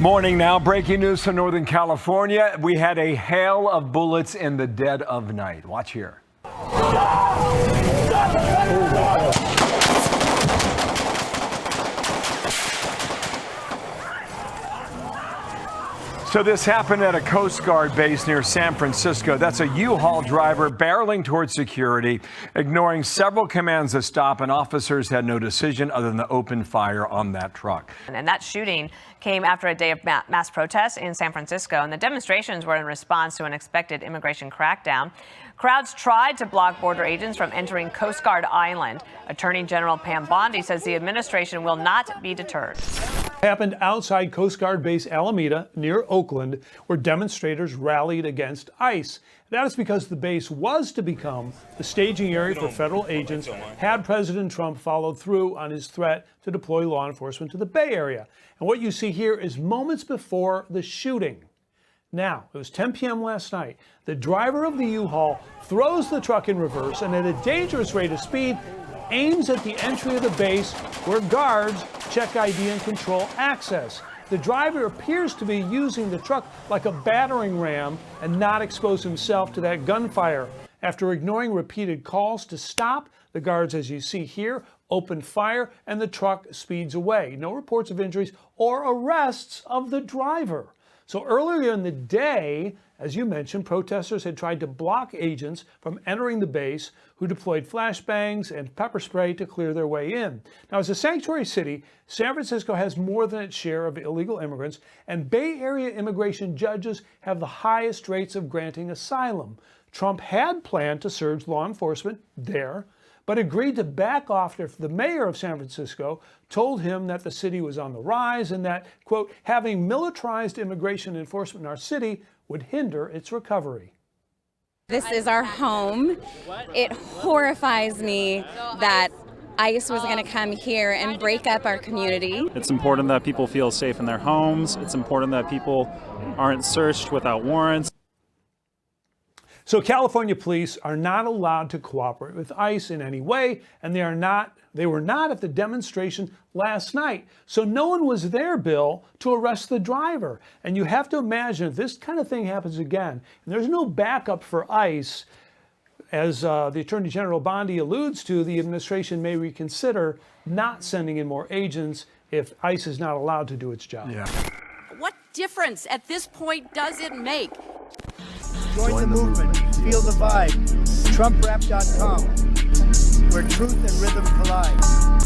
Morning now. Breaking news from Northern California. We had a hail of bullets in the dead of night. Watch here. So this happened at a Coast Guard base near San Francisco. That's a U-Haul driver barreling towards security, ignoring several commands to stop, and officers had no decision other than to open fire on that truck. And that shooting came after a day of mass protests in San Francisco, and the demonstrations were in response to an expected immigration crackdown. Crowds tried to block border agents from entering Coast Guard Island. Attorney General Pam Bondi says the administration will not be deterred. Happened outside Coast Guard Base Alameda near Oakland, where demonstrators rallied against ICE. That is because the base was to become the staging area for federal agents had President Trump followed through on his threat to deploy law enforcement to the Bay Area. And what you see here is moments before the shooting. Now, it was 10 p.m. last night. The driver of the U-Haul throws the truck in reverse and at a dangerous rate of speed aims at the entry of the base where guards check ID and control access. The driver appears to be using the truck like a battering ram and not expose himself to that gunfire. After ignoring repeated calls to stop, the guards, as you see here, open fire and the truck speeds away. No reports of injuries or arrests of the driver. So earlier in the day, as you mentioned, protesters had tried to block agents from entering the base who deployed flashbangs and pepper spray to clear their way in. Now, as a sanctuary city, San Francisco has more than its share of illegal immigrants, and Bay Area immigration judges have the highest rates of granting asylum. Trump had planned to surge law enforcement there, but agreed to back off after the mayor of San Francisco told him that the city was on the rise and that, quote, having militarized immigration enforcement in our city would hinder its recovery. This is our home. It horrifies me that ICE was going to come here and break up our community. It's important that people feel safe in their homes. It's important that people aren't searched without warrants. So California police are not allowed to cooperate with ICE in any way, and they were not at the demonstration last night. So no one was there, Bill, to arrest the driver. And you have to imagine if this kind of thing happens again, and there's no backup for ICE, as the Attorney General Bondi alludes to, the administration may reconsider not sending in more agents if ICE is not allowed to do its job. Yeah. What difference at this point does it make? Join the movement. Feel the vibe. TrumpRap.com, where truth and rhythm collide.